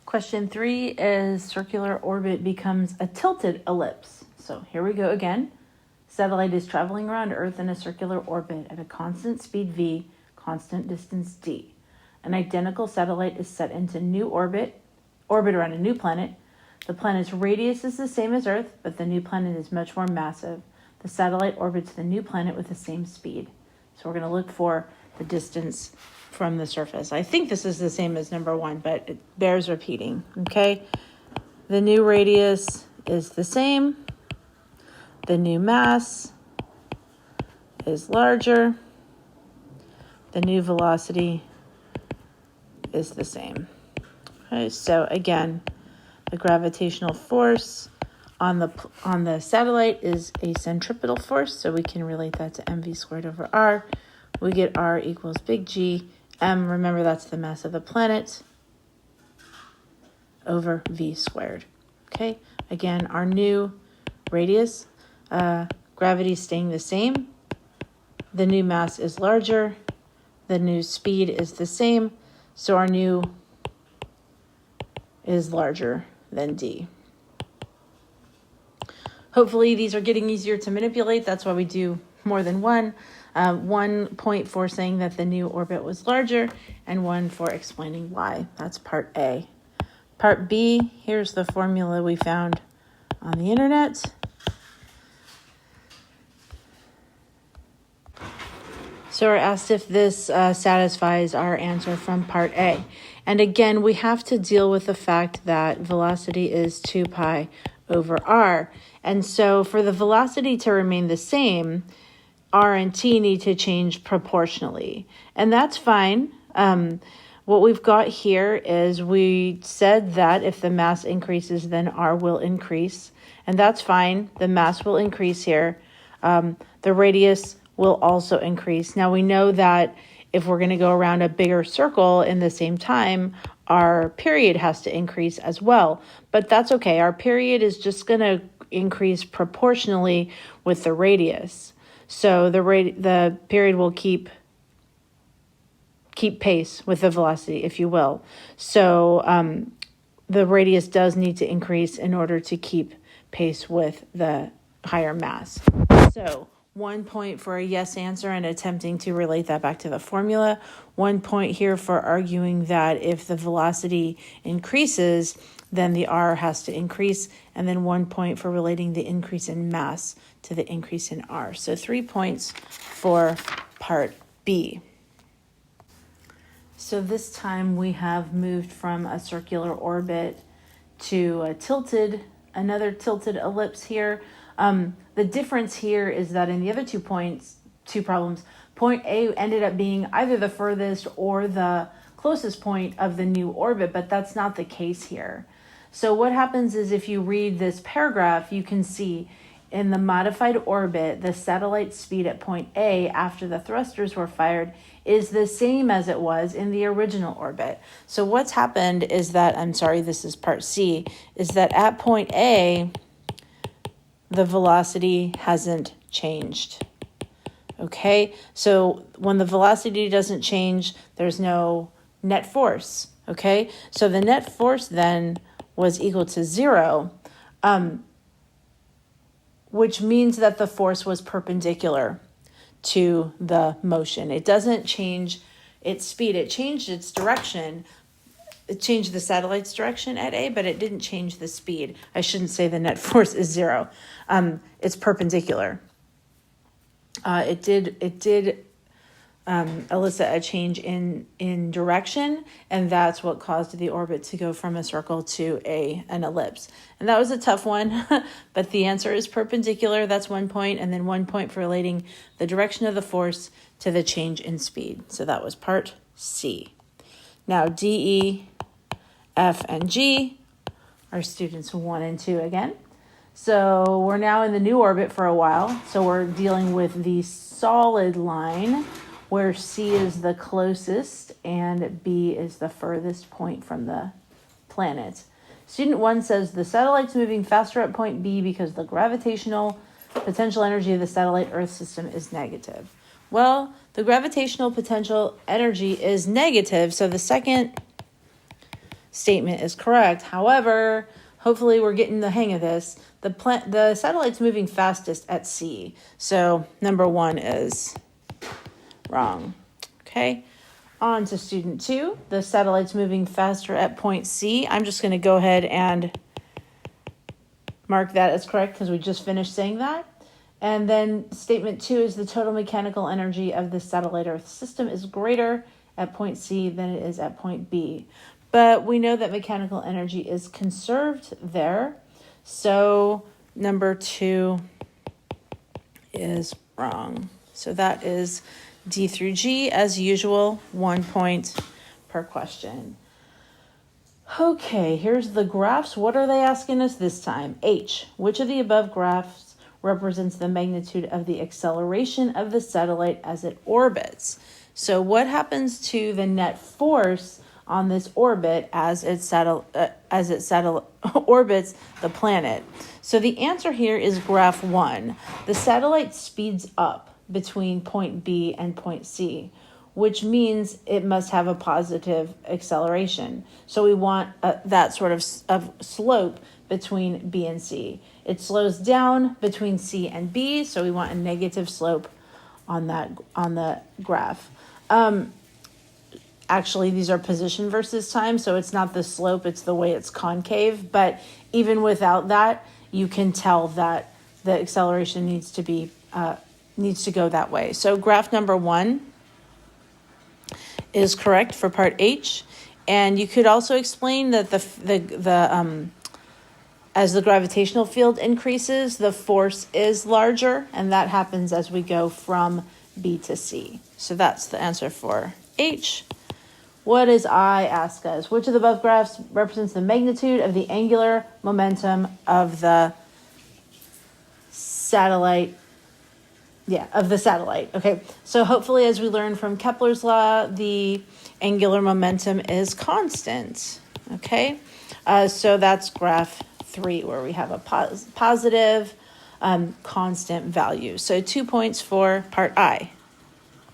Question 3 is circular orbit becomes a tilted ellipse. So here we go again. Satellite is traveling around Earth in a circular orbit at a constant speed v, constant distance d. An identical satellite is set into new orbit around a new planet. The planet's radius is the same as Earth, but the new planet is much more massive. The satellite orbits the new planet with the same speed. So we're going to look for the distance from the surface. I think this is the same as number 1, but it bears repeating, okay? The new radius is the same. The new mass is larger. The new velocity is the same. Okay, so again, the gravitational force on the satellite is a centripetal force, so we can relate that to mv squared over r. We get r equals big G. M, remember that's the mass of the planet, over v squared. Okay, again, our new radius, gravity staying the same. The new mass is larger. The new speed is the same. So our new is larger than d. Hopefully these are getting easier to manipulate. That's why we do more than one. 1 point for saying that the new orbit was larger, and 1 for explaining why. That's part A. Part B, here's the formula we found on the internet. So we're asked if this satisfies our answer from part A. And again, we have to deal with the fact that velocity is 2 pi over r. And so for the velocity to remain the same, r and t need to change proportionally. And that's fine. What we've got here is we said that if the mass increases, then r will increase. And that's fine. The mass will increase here. The radius will also increase. Now we know that if we're going to go around a bigger circle in the same time, our period has to increase as well. But that's okay. Our period is just going to increase proportionally with the radius. So the period will keep pace with the velocity, if you will. So the radius does need to increase in order to keep pace with the higher mass. So 1 point for a yes answer and attempting to relate that back to the formula. 1 point here for arguing that if the velocity increases, then the r has to increase. And then 1 point for relating the increase in mass to the increase in r. So 3 points for part B. So this time we have moved from a circular orbit to another tilted ellipse here. The difference here is that in the other 2 problems, point A ended up being either the furthest or the closest point of the new orbit, but that's not the case here. So what happens is if you read this paragraph, you can see in the modified orbit, the satellite speed at point A after the thrusters were fired is the same as it was in the original orbit. So what's happened is that, this is part C, is that at point A, the velocity hasn't changed. Okay, so when the velocity doesn't change, there's no net force. Okay, so the net force then was equal to 0, which means that the force was perpendicular to the motion. It doesn't change its speed. It changed its direction. It changed the satellite's direction at A, but it didn't change the speed. I shouldn't say the net force is 0. It's perpendicular. It did elicit a change in direction, and that's what caused the orbit to go from a circle to an ellipse. And that was a tough one, but the answer is perpendicular. That's 1 point, and then 1 point for relating the direction of the force to the change in speed. So that was part C. Now D, E, F, and G are students 1 and 2 again. So we're now in the new orbit for a while. So we're dealing with the solid line where C is the closest and B is the furthest point from the planet. Student 1 says the satellite's moving faster at point B because the gravitational potential energy of the satellite Earth system is negative. Well, the gravitational potential energy is negative, so the second statement is correct. However, hopefully we're getting the hang of this. The satellite's moving fastest at C. So number 1 is wrong. Okay. On to student 2. The satellite's moving faster at point C. I'm just going to go ahead and mark that as correct because we just finished saying that. And then statement 2 is the total mechanical energy of the satellite Earth system is greater at point C than it is at point B. But we know that mechanical energy is conserved there. So number 2 is wrong. So that is D through G, as usual, 1 point per question. Okay, here's the graphs. What are they asking us this time? H, which of the above graphs represents the magnitude of the acceleration of the satellite as it orbits? So what happens to the net force on this orbit as it orbits the planet? So the answer here is graph 1. The satellite speeds up between point B and point C, which means it must have a positive acceleration. So we want that sort of slope between B and C. It slows down between C and B, so we want a negative slope on the graph. Actually, these are position versus time, so it's not the slope, it's the way it's concave. But even without that, you can tell that the acceleration needs to go that way. So graph number 1 is correct for part H. And you could also explain that as the gravitational field increases, the force is larger, and that happens as we go from B to C. So that's the answer for H. What does I ask us? Which of the above graphs represents the magnitude of the angular momentum of the satellite? Okay, so hopefully as we learn from Kepler's law, the angular momentum is constant. Okay, so that's graph 3 where we have a positive constant value. So 2 points for part I.